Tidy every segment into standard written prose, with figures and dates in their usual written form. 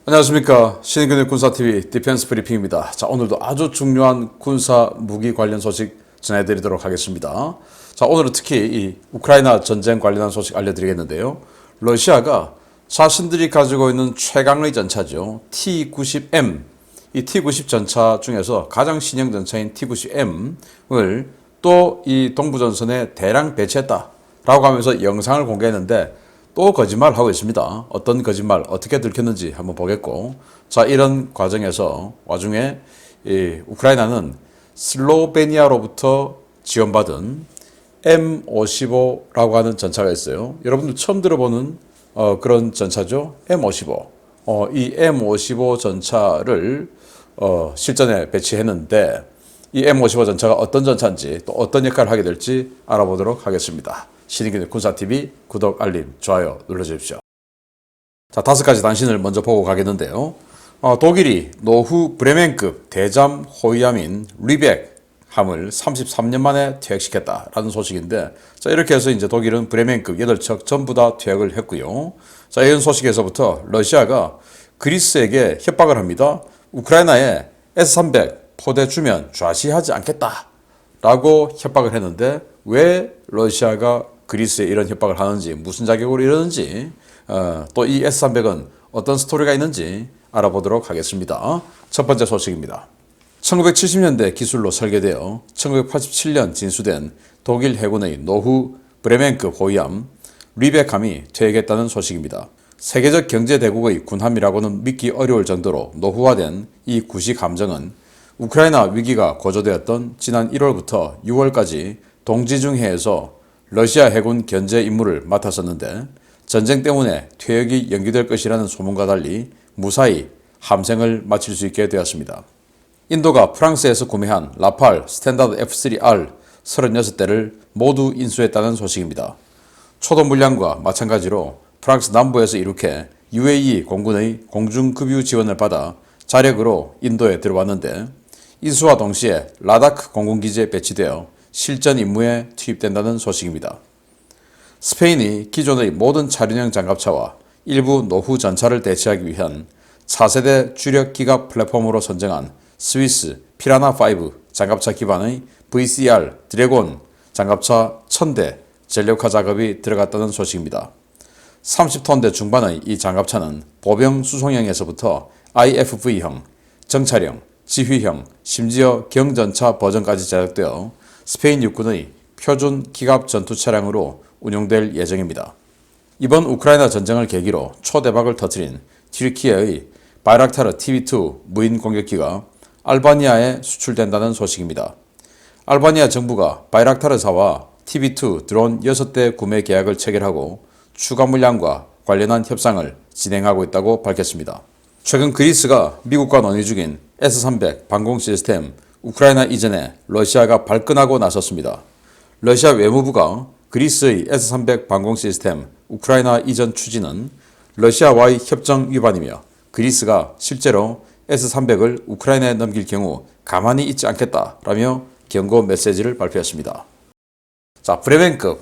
안녕하십니까. 신인근의 군사TV 디펜스 브리핑입니다. 자, 오늘도 아주 중요한 군사 무기 관련 소식 전해드리도록 하겠습니다. 자, 오늘은 특히 이 우크라이나 전쟁 관련한 소식 알려드리겠는데요. 러시아가 자신들이 가지고 있는 최강의 전차죠. T-90M, 이 T-90 전차 중에서 가장 신형 전차인 T-90M을 또 이 동부전선에 대량 배치했다라고 하면서 영상을 공개했는데 또 거짓말하고 있습니다. 어떤 거짓말 어떻게 들켰는지 한번 보겠고, 자, 이런 과정에서 와중에 이 우크라이나는 슬로베니아로부터 지원받은 M55라고 하는 전차가 있어요. 여러분들 처음 들어보는 그런 전차죠. M55. 이 M55 전차를 실전에 배치했는데 이 M55 전차가 어떤 전차인지 또 어떤 역할을 하게 될지 알아보도록 하겠습니다. 신인근의 군사TV 구독, 알림, 좋아요 눌러주십시오. 자, 5가지 단신을 먼저 보고 가겠는데요. 독일이 노후 브레멘급 대잠 호위함인 리벡 함을 33년 만에 퇴역시켰다라는 소식인데, 자, 이렇게 해서 이제 독일은 브레멘급 8척 전부 다 퇴역을 했고요. 자, 이런 소식에서부터 러시아가 그리스에게 협박을 합니다. 우크라이나에 S-300 포대 주면 좌시하지 않겠다라고 협박을 했는데, 왜 러시아가 그리스에 이런 협박을 하는지, 무슨 자격으로 이러는지, 또 이 S-300은 어떤 스토리가 있는지 알아보도록 하겠습니다. 첫 번째 소식입니다. 1970년대 기술로 설계되어 1987년 진수된 독일 해군의 노후 브레멘급 호위함 리벡함이 퇴역했다는 소식입니다. 세계적 경제대국의 군함이라고는 믿기 어려울 정도로 노후화된 이 구식 함정은 우크라이나 위기가 고조되었던 지난 1월부터 6월까지 동지중해에서 러시아 해군 견제 임무를 맡았었는데, 전쟁 때문에 퇴역이 연기될 것이라는 소문과 달리 무사히 함생을 마칠 수 있게 되었습니다. 인도가 프랑스에서 구매한 라팔 스탠다드 F3R 36대를 모두 인수했다는 소식입니다. 초도 물량과 마찬가지로 프랑스 남부에서 이룩해 UAE 공군의 공중급유 지원을 받아 자력으로 인도에 들어왔는데, 인수와 동시에 라다크 공군기지에 배치되어 실전 임무에 투입된다는 소식입니다. 스페인이 기존의 모든 차륜형 장갑차와 일부 노후 전차를 대체하기 위한 차세대 주력 기갑 플랫폼으로 선정한 스위스 피라나5 장갑차 기반의 VCR 드래곤 장갑차 1000대 전력화 작업이 들어갔다는 소식입니다. 30톤대 중반의 이 장갑차는 보병 수송형에서부터 IFV형, 정찰형, 지휘형, 심지어 경전차 버전까지 제작되어 스페인 육군의 표준 기갑 전투 차량으로 운용될 예정입니다. 이번 우크라이나 전쟁을 계기로 초대박을 터뜨린 튀르키예의 바이락타르 TV2 무인 공격기가 알바니아에 수출된다는 소식입니다. 알바니아 정부가 바이락타르사와 TV2 드론 6대 구매 계약을 체결하고 추가 물량과 관련한 협상을 진행하고 있다고 밝혔습니다. 최근 그리스가 미국과 논의 중인 S-300 방공 시스템 우크라이나 이전에 러시아가 발끈하고 나섰습니다. 러시아 외무부가 그리스의 S-300 방공 시스템 우크라이나 이전 추진은 러시아와의 협정 위반이며 그리스가 실제로 S-300을 우크라이나에 넘길 경우 가만히 있지 않겠다라며 경고 메시지를 발표했습니다. 자, 브레멘급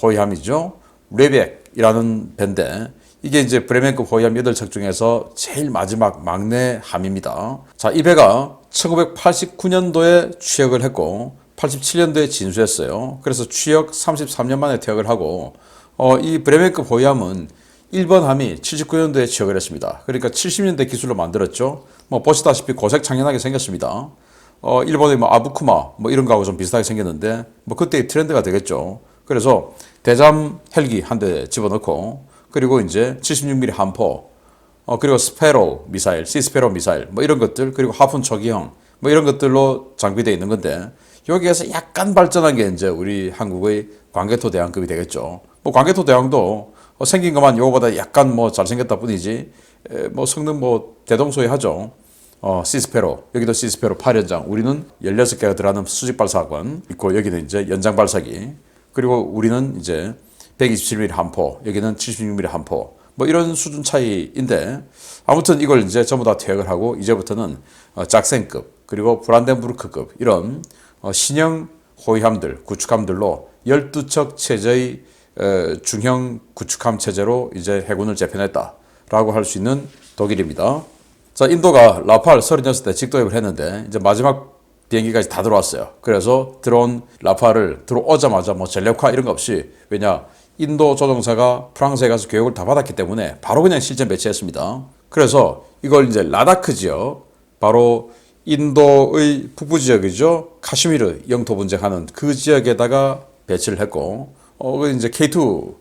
호위함이죠. 리벡이라는 배인데, 이게 이제 브레멘급 호위함 8척 중에서 제일 마지막 막내 함입니다. 자, 이 배가 1989년도에 취역을 했고 87년도에 진수했어요. 그래서 취역 33년 만에 퇴역을 하고, 이 브레멘급 호위함은 일본 함이 79년도에 취역을 했습니다. 그러니까 70년대 기술로 만들었죠. 보시다시피 고색창연하게 생겼습니다. 일본의 아부쿠마 이런 거하고 좀 비슷하게 생겼는데, 그때의 트렌드가 되겠죠. 그래서 대잠 헬기 한 대 집어넣고, 그리고 이제 76mm 함포, 그리고 스페로 미사일, 시스페로 미사일, 이런 것들, 그리고 하푼 초기형, 이런 것들로 장비되어 있는 건데, 여기에서 약간 발전한 게 이제 우리 한국의 광개토 대왕급이 되겠죠. 광개토 대왕도 생긴 것만 요거보다 약간 잘생겼다 뿐이지, 성능 대동소이하죠. 시스페로, 여기도 시스페로 8연장, 우리는 16개가 들어가는 수직 발사관 있고, 여기는 이제 연장 발사기, 그리고 우리는 이제 127mm 함포, 여기는 76mm 함포, 이런 수준 차이인데, 아무튼 이걸 이제 전부 다 퇴역을 하고, 이제부터는 짝센급, 그리고 브란덴부르크급, 이런 신형 호위함들, 구축함들로 12척 체제의 중형 구축함 체제로 이제 해군을 재편했다 전차라고 할 수 있는 독일입니다. 자, 인도가 라팔 36대 직도입을 했는데 이제 마지막 비행기까지 다 들어왔어요. 그래서 들어온 라팔을 들어오자마자 뭐 전력화 이런 거 없이, 왜냐 인도 조종사가 프랑스에 가서 교육을 다 받았기 때문에 바로 그냥 실전 배치했습니다. 그래서 이걸 이제 라다크 지역, 바로 인도의 북부 지역이죠. 카슈미르 영토 분쟁하는 그 지역에다가 배치를 했고, 이제 K2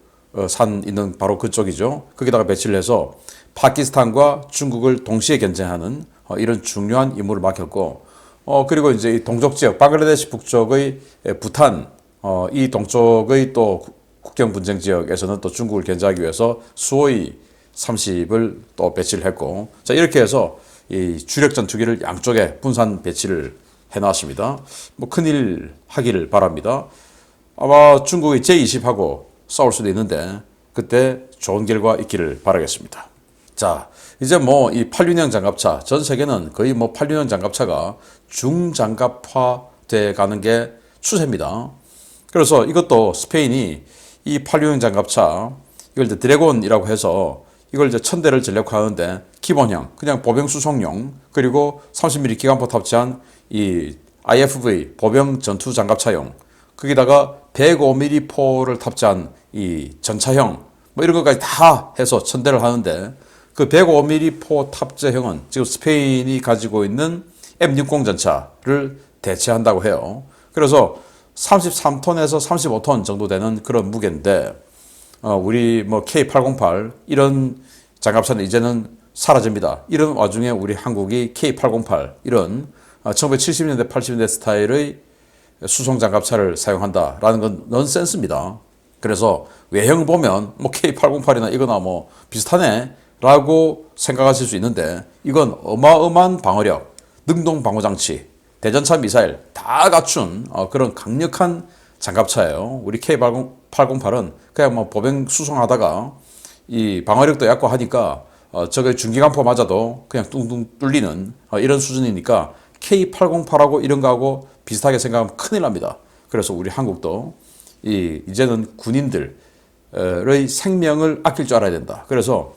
산 있는 바로 그쪽이죠. 거기다가 배치를 해서 파키스탄과 중국을 동시에 견제하는 이런 중요한 임무를 맡겼고, 그리고 이제 이 동쪽 지역, 방글라데시 북쪽의 부탄, 이 동쪽의 또 국경 분쟁 지역에서는 또 중국을 견제하기 위해서 수호이 30을 또 배치를 했고, 자, 이렇게 해서 이 주력 전투기를 양쪽에 분산 배치를 해놨습니다. 뭐 큰일 하기를 바랍니다. 아마 중국의 J-20하고 싸울 수도 있는데 그때 좋은 결과 있기를 바라겠습니다. 자, 이제 뭐 이 86형 장갑차, 전 세계는 거의 뭐 86형 장갑차가 중장갑화 돼 가는 게 추세입니다. 그래서 이것도 스페인이 이 86형 장갑차, 이걸 이제 드래곤이라고 해서 이걸 이제 1000대를 전력화하는데 기본형, 그냥 보병 수송용, 그리고 30mm 기관포 탑재한 이 IFV 보병 전투 장갑차용, 거기다가 105mm 포를 탑재한 이 전차형, 뭐 이런 것까지 다 해서 1000대를 하는데, 그 105mm 포 탑재형은 지금 스페인이 가지고 있는 M60 전차를 대체한다고 해요. 그래서 33톤에서 35톤 정도 되는 그런 무게인데, 우리 뭐 K808 이런 장갑차는 이제는 사라집니다. 이런 와중에 우리 한국이 K808 이런 1970년대 80년대 스타일의 수송 장갑차를 사용한다라는 건 넌센스입니다. 그래서 외형 보면 뭐 K808이나 이거나 뭐 비슷하네 라고 생각하실 수 있는데, 이건 어마어마한 방어력, 능동 방어장치, 대전차 미사일 다 갖춘 그런 강력한 장갑차예요. 우리 K808은 그냥 뭐 보병 수송하다가 이 방어력도 약고하니까 저게 중기관포 맞아도 그냥 뚱뚱 뚫리는 이런 수준이니까 K808하고 이런 거하고 비슷하게 생각하면 큰일 납니다. 그래서 우리 한국도 이제는 군인들의 생명을 아낄 줄 알아야 된다. 그래서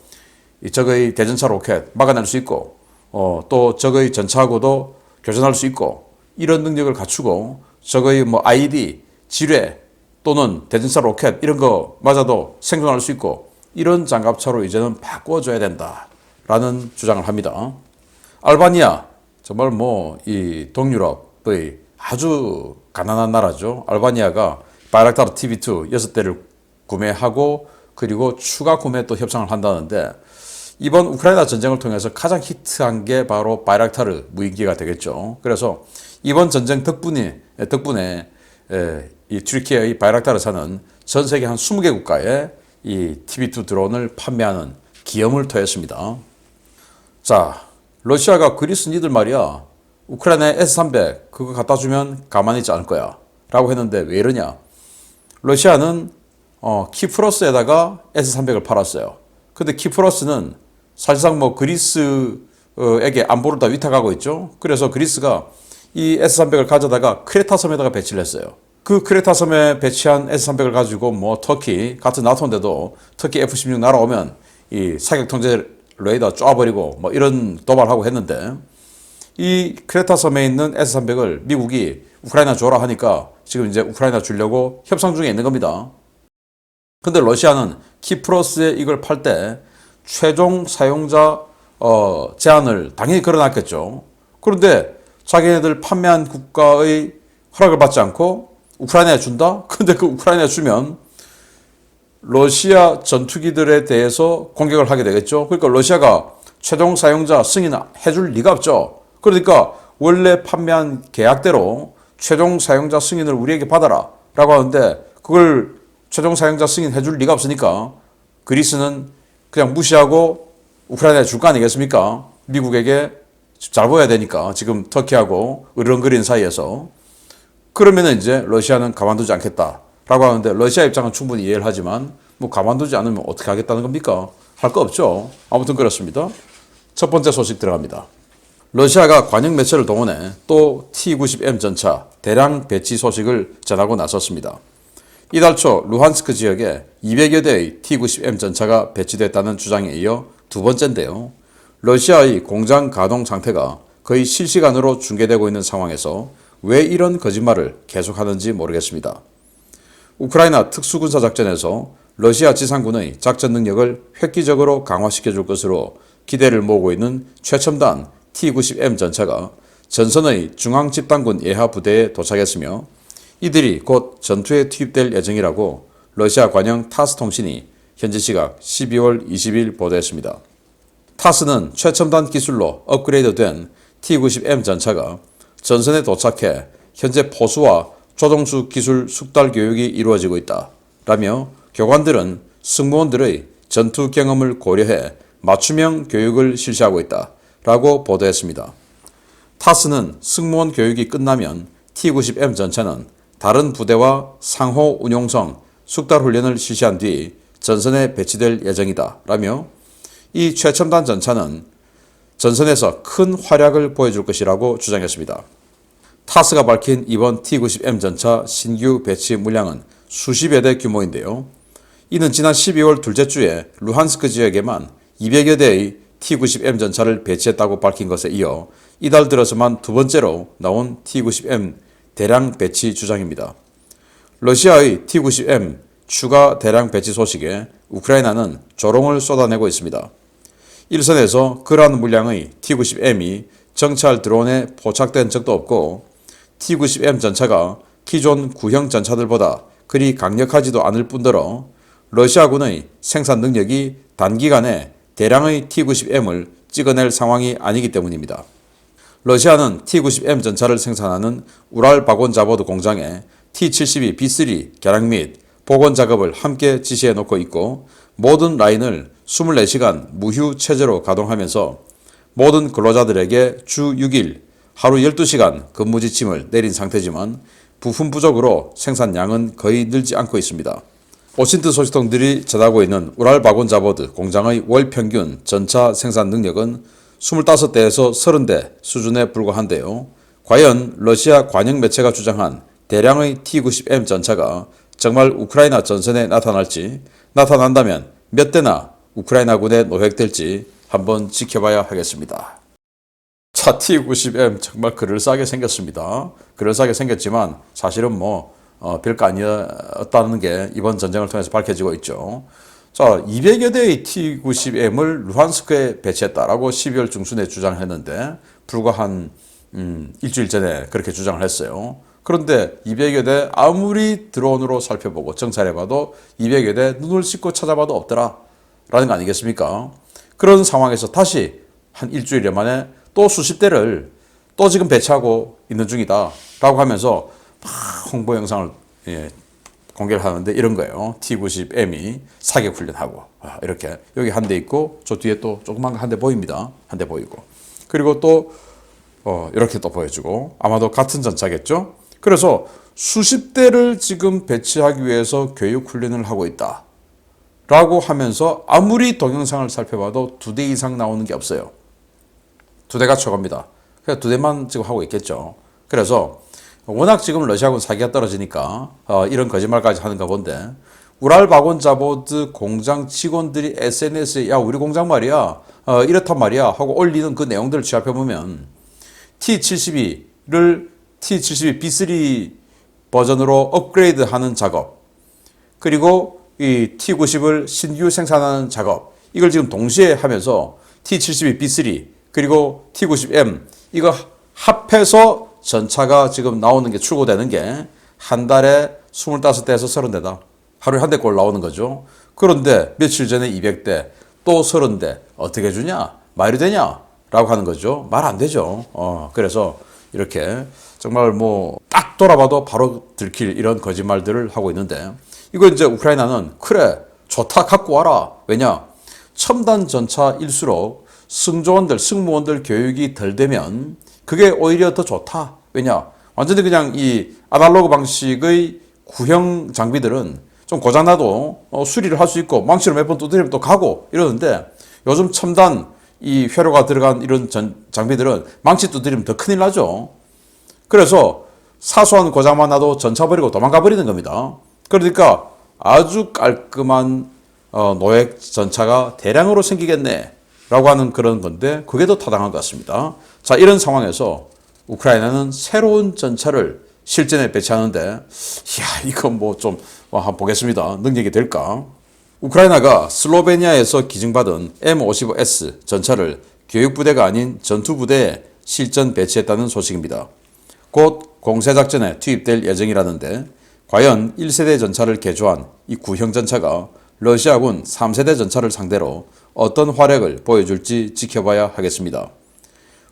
적의 대전차 로켓 막아낼 수 있고, 또 적의 전차하고도 교전할 수 있고, 이런 능력을 갖추고 적의 뭐 IED, 지뢰 또는 대전차 로켓 이런 거 맞아도 생존할 수 있고, 이런 장갑차로 이제는 바꿔줘야 된다라는 주장을 합니다. 알바니아, 정말 뭐 이 동유럽의 아주 가난한 나라죠. 알바니아가 바이락타르 TB2 6대를 구매하고 그리고 추가 구매 또 협상을 한다는데, 이번 우크라이나 전쟁을 통해서 가장 히트한 게 바로 바이락타르 무인기가 되겠죠. 그래서 이번 전쟁 덕분에 이 튀르키예의 바이락타르사는 전 세계 한 20개 국가에 이 TB2 드론을 판매하는 기염을 토했습니다. 자, 러시아가 그리스 니들 말이야, 우크라이나에 S-300 그거 갖다 주면 가만히 있지 않을 거야 라고 했는데 왜 이러냐. 러시아는 키프로스에다가 S-300을 팔았어요. 근데 키프로스는 사실상 뭐 그리스에게 안보를 다 위탁하고 있죠. 그래서 그리스가 이 S-300을 가져다가 크레타 섬에다가 배치를 했어요. 그 크레타 섬에 배치한 S-300을 가지고 뭐 터키, 같은 나토인데도 터키 F-16 날아오면 이 사격 통제 레이더 쪼아버리고 뭐 이런 도발하고 했는데, 이 크레타 섬에 있는 S-300을 미국이 우크라이나 줘라 하니까 지금 이제 우크라이나 주려고 협상 중에 있는 겁니다. 근데 러시아는 키프로스에 이걸 팔 때 최종 사용자 제한을 당연히 걸어놨겠죠. 그런데 자기네들 판매한 국가의 허락을 받지 않고 우크라이나에 준다? 근데 그 우크라이나에 주면 러시아 전투기들에 대해서 공격을 하게 되겠죠. 그러니까 러시아가 최종 사용자 승인해줄 리가 없죠. 그러니까 원래 판매한 계약대로 최종 사용자 승인을 우리에게 받아라 라고 하는데, 그걸 최종 사용자 승인해줄 리가 없으니까 그리스는 그냥 무시하고 우크라이나에 줄 거 아니겠습니까? 미국에게 잘 보여야 되니까, 지금 터키하고 으르렁거리는 사이에서. 그러면 이제 러시아는 가만두지 않겠다라고 하는데, 러시아 입장은 충분히 이해를 하지만 뭐 가만두지 않으면 어떻게 하겠다는 겁니까? 할 거 없죠. 아무튼 그렇습니다. 첫 번째 소식 들어갑니다. 러시아가 관영 매체를 동원해 또 T-90M 전차 대량 배치 소식을 전하고 나섰습니다. 이달 초 루한스크 지역에 200여 대의 T-90M 전차가 배치됐다는 주장에 이어 두 번째인데요. 러시아의 공장 가동 상태가 거의 실시간으로 중계되고 있는 상황에서 왜 이런 거짓말을 계속하는지 모르겠습니다. 우크라이나 특수군사작전에서 러시아 지상군의 작전 능력을 획기적으로 강화시켜줄 것으로 기대를 모으고 있는 최첨단 T-90M 전차가 전선의 중앙집단군 예하 부대에 도착했으며 이들이 곧 전투에 투입될 예정이라고 러시아 관영 타스 통신이 현지 시각 12월 20일 보도했습니다. 타스는 최첨단 기술로 업그레이드된 T-90M 전차가 전선에 도착해 현재 포수와 조종수 기술 숙달 교육이 이루어지고 있다 라며 교관들은 승무원들의 전투 경험을 고려해 맞춤형 교육을 실시하고 있다 라고 보도했습니다. 타스는 승무원 교육이 끝나면 T-90M 전차는 다른 부대와 상호 운용성 숙달 훈련을 실시한 뒤 전선에 배치될 예정이다 라며 이 최첨단 전차는 전선에서 큰 활약을 보여줄 것이라고 주장했습니다. 타스가 밝힌 이번 T-90M 전차 신규 배치 물량은 수십여 대 규모인데요. 이는 지난 12월 둘째 주에 루한스크 지역에만 200여 대의 T-90M 전차를 배치했다고 밝힌 것에 이어 이달 들어서만 두 번째로 나온 T-90M 대량 배치 주장입니다. 러시아의 T-90M 추가 대량 배치 소식에 우크라이나는 조롱을 쏟아내고 있습니다. 일선에서 그러한 물량의 T-90M이 정찰 드론에 포착된 적도 없고 T-90M 전차가 기존 구형 전차들보다 그리 강력하지도 않을 뿐더러 러시아군의 생산 능력이 단기간에 대량의 T-90M을 찍어낼 상황이 아니기 때문입니다. 러시아는 T-90M 전차를 생산하는 우랄바곤자보드 공장에 T-72B3 개량 및 복원 작업을 함께 지시해 놓고 있고 모든 라인을 24시간 무휴 체제로 가동하면서 모든 근로자들에게 주 6일 하루 12시간 근무 지침을 내린 상태지만 부품 부족으로 생산량은 거의 늘지 않고 있습니다. 오신트 소식통들이 전하고 있는 우랄바곤자보드 공장의 월 평균 전차 생산 능력은 25대에서 30대 수준에 불과한데요. 과연 러시아 관영 매체가 주장한 대량의 T-90M 전차가 정말 우크라이나 전선에 나타날지, 나타난다면 몇 대나 우크라이나군에 노획될지 한번 지켜봐야 하겠습니다. 차 T-90M 정말 그럴싸하게 생겼습니다. 그럴싸하게 생겼지만 사실은 별거 아니었다는 게 이번 전쟁을 통해서 밝혀지고 있죠. 자, 200여 대의 T-90M을 루한스크에 배치했다라고 12월 중순에 주장했는데 불과 한 일주일 전에 그렇게 주장을 했어요. 그런데 200여 대 아무리 드론으로 살펴보고 정찰해봐도 200여 대 눈을 씻고 찾아봐도 없더라 라는 거 아니겠습니까? 그런 상황에서 다시 한 일주일 만에 또 수십 대를 또 지금 배치하고 있는 중이다 라고 하면서 막 홍보 영상을 공개를 하는데 이런 거예요. T-90M이 사격 훈련하고 이렇게 여기 한 대 있고 저 뒤에 또 조그만 거 한 대 보입니다. 한 대 보이고 그리고 또 이렇게 또 보여주고 아마도 같은 전차겠죠. 그래서 수십 대를 지금 배치하기 위해서 교육 훈련을 하고 있다 라고 하면서 아무리 동영상을 살펴봐도 2대 이상 나오는 게 없어요. 2대가 최고입니다. 그냥 2대만 지금 하고 있겠죠. 그래서 워낙 지금 러시아군 사기가 떨어지니까 이런 거짓말까지 하는가 본데 우랄바곤자보드 공장 직원들이 SNS에 야 우리 공장 말이야 이렇단 말이야 하고 올리는 그 내용들을 취합해보면 T-72를 T-72B3 버전으로 업그레이드하는 작업 그리고 이 T-90을 신규 생산하는 작업 이걸 지금 동시에 하면서 T-72B3 그리고 T-90M 이거 합해서 전차가 지금 나오는 게 출고되는 게 한 달에 25대에서 30대다. 하루에 한 대꼴 나오는 거죠. 그런데 며칠 전에 200대 또 30대 어떻게 주냐? 말이 되냐? 라고 하는 거죠. 말 안 되죠. 그래서 이렇게 정말 딱 돌아봐도 바로 들킬 이런 거짓말들을 하고 있는데 이거 이제 우크라이나는 그래 좋다 갖고 와라. 왜냐? 첨단 전차일수록 승무원들 교육이 덜 되면 그게 오히려 더 좋다. 왜냐? 완전히 그냥 이 아날로그 방식의 구형 장비들은 좀 고장나도 수리를 할 수 있고 망치로 몇 번 두드리면 또 가고 이러는데 요즘 첨단 이 회로가 들어간 이런 장비들은 망치 두드리면 더 큰일 나죠. 그래서 사소한 고장만 나도 전차 버리고 도망가 버리는 겁니다. 그러니까 아주 깔끔한 노획 전차가 대량으로 생기겠네 라고 하는 그런 건데 그게 더 타당한 것 같습니다. 자, 이런 상황에서 우크라이나는 새로운 전차를 실전에 배치하는데 이건 뭐 좀 한번 보겠습니다. 능력이 될까? 우크라이나가 슬로베니아에서 기증받은 M55S 전차를 교육부대가 아닌 전투부대에 실전 배치했다는 소식입니다. 곧 공세작전에 투입될 예정이라는데 과연 1세대 전차를 개조한 이 구형 전차가 러시아군 3세대 전차를 상대로 어떤 활약을 보여줄지 지켜봐야 하겠습니다.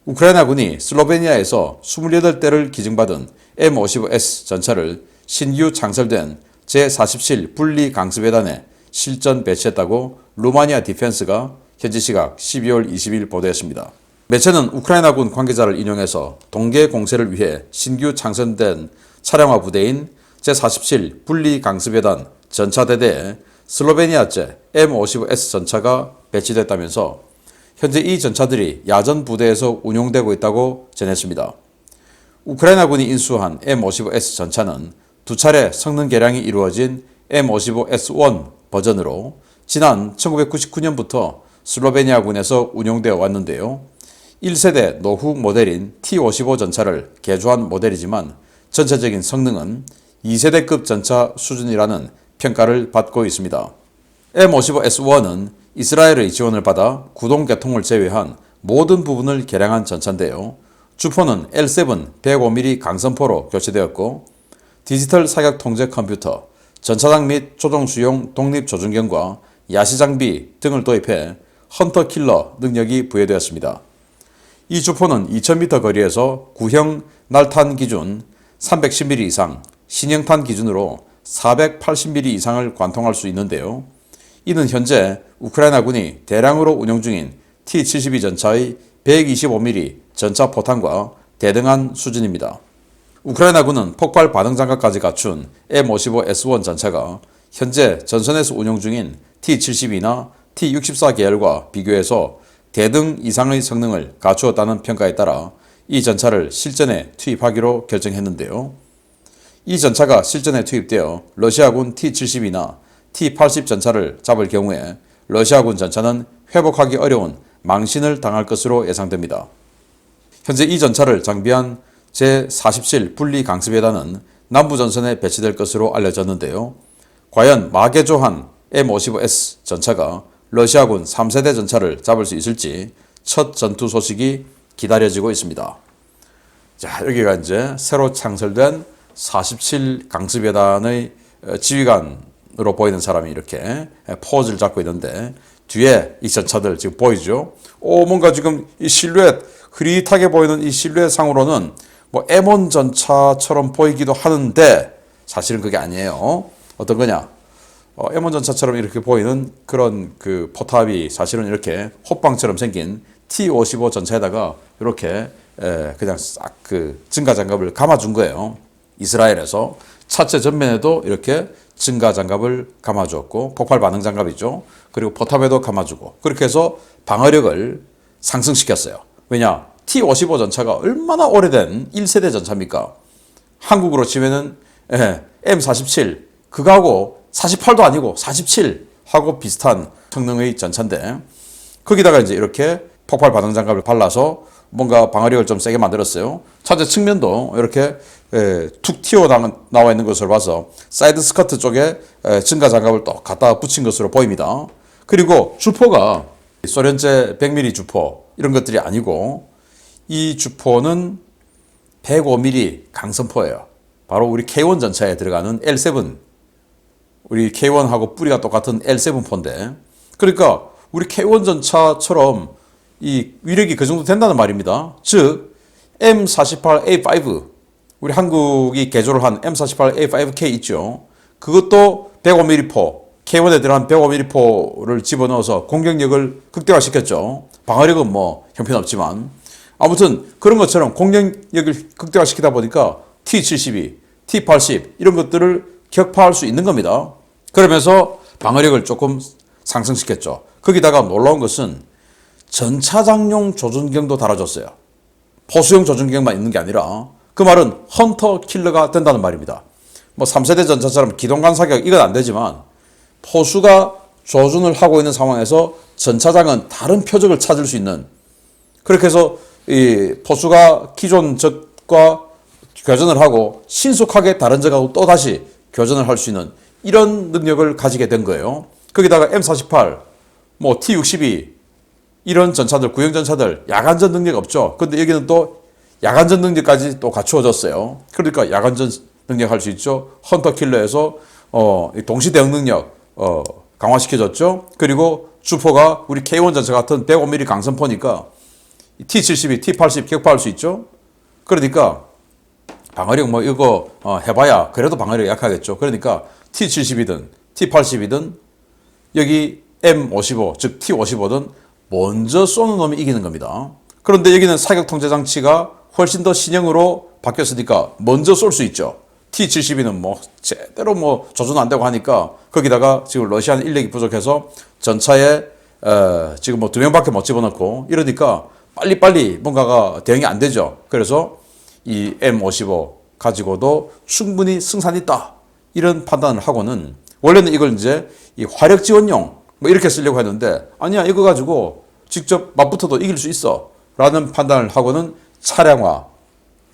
우크라이나군이 슬로베니아에서 28대를 기증받은 M55S 전차를 신규 창설된 제47 분리 강습회단에 실전 배치했다고 루마니아 디펜스가 현지 시각 12월 20일 보도했습니다. 매체는 우크라이나군 관계자를 인용해서 동계 공세를 위해 신규 창설된 차량화 부대인 제47 분리 강습회단 전차대대에 슬로베니아제 M55S 전차가 배치됐다면서 현재 이 전차들이 야전 부대에서 운용되고 있다고 전했습니다. 우크라이나군이 인수한 M55S 전차는 두 차례 성능 개량이 이루어진 M55S1 버전으로 지난 1999년부터 슬로베니아군에서 운용되어 왔는데요. 1세대 노후 모델인 T55 전차를 개조한 모델이지만 전체적인 성능은 2세대급 전차 수준이라는 평가를 받고 있습니다. M55S1은 이스라엘의 지원을 받아 구동 계통을 제외한 모든 부분을 개량한 전차인데요. 주포는 L7 105mm 강선포로 교체되었고 디지털 사격 통제 컴퓨터, 전차장 및 조종수용 독립조준경과 야시장비 등을 도입해 헌터 킬러 능력이 부여되었습니다. 이 주포는 2000m 거리에서 구형 날탄 기준 310mm 이상, 신형탄 기준으로 480mm 이상을 관통할 수 있는데요. 이는 현재 우크라이나군이 대량으로 운용 중인 T-72 전차의 125mm 전차 포탄과 대등한 수준입니다. 우크라이나군은 폭발 반응 장갑까지 갖춘 M55S1 전차가 현재 전선에서 운용 중인 T-72나 T-64 계열과 비교해서 대등 이상의 성능을 갖추었다는 평가에 따라 이 전차를 실전에 투입하기로 결정했는데요. 이 전차가 실전에 투입되어 러시아군 T-72나 T-80 전차를 잡을 경우에 러시아군 전차는 회복하기 어려운 망신을 당할 것으로 예상됩니다. 현재 이 전차를 장비한 제47 분리 강습회단은 남부전선에 배치될 것으로 알려졌는데요. 과연 마개조한 M55S 전차가 러시아군 3세대 전차를 잡을 수 있을지 첫 전투 소식이 기다려지고 있습니다. 자, 여기가 이제 새로 창설된 47 강습회단의 지휘관으로 보이는 사람이 이렇게 포즈를 잡고 있는데 뒤에 이 전차들 지금 보이죠? 뭔가 지금 이 실루엣, 흐릿하게 보이는 이 실루엣 상으로는 뭐 M1 전차처럼 보이기도 하는데 사실은 그게 아니에요. 어떤 거냐? M1 전차처럼 이렇게 보이는 그런 그 포탑이 사실은 이렇게 호빵처럼 생긴 T55 전차에다가 이렇게 그냥 싹 그 증가 장갑을 감아준 거예요. 이스라엘에서 차체 전면에도 이렇게 증가 장갑을 감아주었고 폭발 반응 장갑이죠. 그리고 포탑에도 감아주고 그렇게 해서 방어력을 상승시켰어요. 왜냐? T55 전차가 얼마나 오래된 1세대 전차입니까? 한국으로 치면은 M47 그거하고 48도 아니고 47하고 비슷한 성능의 전차인데 거기다가 이제 이렇게 폭발 반응 장갑을 발라서 뭔가 방어력을 좀 세게 만들었어요. 차체 측면도 이렇게 툭 튀어 나와 있는 것을 봐서 사이드 스커트 쪽에 증가 장갑을 또 갖다 붙인 것으로 보입니다. 그리고 주포가 소련제 100mm 주포 이런 것들이 아니고 이 주포는 105mm 강선포예요. 바로 우리 K1 전차에 들어가는 L7 우리 K1하고 뿌리가 똑같은 L7포인데 그러니까 우리 K1 전차처럼 이 위력이 그 정도 된다는 말입니다. 즉 M48A5 우리 한국이 개조를 한 M48A5K 있죠. 그것도 105mm 포 K1에 들어간 105mm 포를 집어넣어서 공격력을 극대화시켰죠. 방어력은 뭐 형편없지만 아무튼 그런 것처럼 공격력을 극대화시키다 보니까 T72, T80 이런 것들을 격파할 수 있는 겁니다. 그러면서 방어력을 조금 상승시켰죠. 거기다가 놀라운 것은 전차장용 조준경도 달아줬어요. 포수용 조준경만 있는 게 아니라 그 말은 헌터 킬러가 된다는 말입니다. 뭐 3세대 전차처럼 기동간 사격 이건 안 되지만 포수가 조준을 하고 있는 상황에서 전차장은 다른 표적을 찾을 수 있는, 그렇게 해서 이 포수가 기존 적과 교전을 하고 신속하게 다른 적하고 또 다시 교전을 할 수 있는 이런 능력을 가지게 된 거예요. 거기다가 M48, 뭐 T-62 이런 전차들, 구형 전차들 야간전 능력 없죠. 근데 여기는 또 야간전 능력까지 또 갖추어졌어요. 그러니까 야간전 능력 할 수 있죠. 헌터 킬러에서 동시 대응 능력 강화시켜졌죠. 그리고 주포가 우리 K1 전차 같은 105mm 강선포니까 T-72, T-80 격파할 수 있죠. 그러니까 방어력 뭐 이거 해봐야 그래도 방어력이 약하겠죠. 그러니까 T-70이든 T-80이든 여기 M55, 즉 T-55든 먼저 쏘는 놈이 이기는 겁니다. 그런데 여기는 사격 통제 장치가 훨씬 더 신형으로 바뀌었으니까 먼저 쏠 수 있죠. T-72는 뭐 제대로 뭐 조준 안 되고 하니까 거기다가 지금 러시아는 인력이 부족해서 전차에 지금 뭐 2명밖에 못 집어넣고 이러니까 빨리빨리 뭔가가 대응이 안 되죠. 그래서 이 M55 가지고도 충분히 승산이 있다. 이런 판단을 하고는 원래는 이걸 이제 이 화력 지원용 뭐 이렇게 쓰려고 했는데 아니야 이거 가지고 직접 맞붙어도 이길 수 있어 라는 판단을 하고는 차량화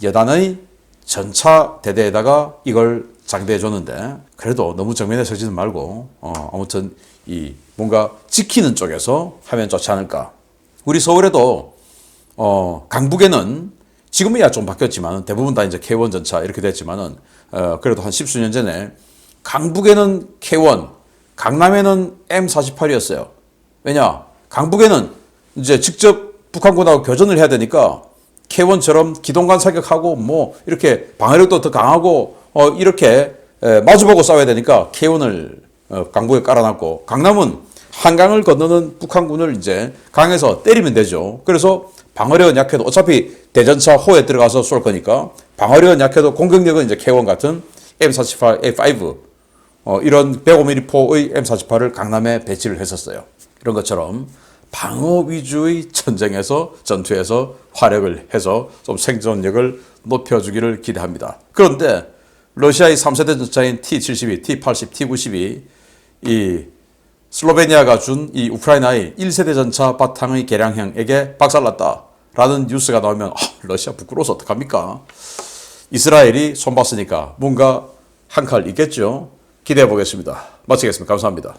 여단의 전차 대대에다가 이걸 장대해 줬는데 그래도 너무 정면에 서지는 말고 아무튼 이 뭔가 지키는 쪽에서 하면 좋지 않을까. 우리 서울에도 강북에는 지금이야 좀 바뀌었지만 대부분 다 이제 K1 전차 이렇게 됐지만은 그래도 한 십수년 전에 강북에는 K1, 강남에는 M48이었어요. 왜냐? 강북에는 이제 직접 북한군하고 교전을 해야 되니까 K1처럼 기동간 사격하고 뭐 이렇게 방어력도 더 강하고 이렇게 마주보고 싸워야 되니까 K1을 강북에 깔아놨고 강남은 한강을 건너는 북한군을 이제 강에서 때리면 되죠. 그래서 방어력은 약해도 어차피 대전차 호에 들어가서 쏠 거니까 방어력은 약해도 공격력은 이제 K1 같은 M48, A5 이런 105mm 포의 M48을 강남에 배치를 했었어요. 이런 것처럼 방어 위주의 전투에서 활약을 해서 좀 생존력을 높여주기를 기대합니다. 그런데 러시아의 3세대 전차인 T-72, T-80, T-92 이 슬로베니아가 준 이 우크라이나의 1세대 전차 바탕의 개량형에게 박살났다라는 뉴스가 나오면 러시아 부끄러워서 어떡합니까? 이스라엘이 손봤으니까 뭔가 한 칼 있겠죠. 기대해 보겠습니다. 마치겠습니다. 감사합니다.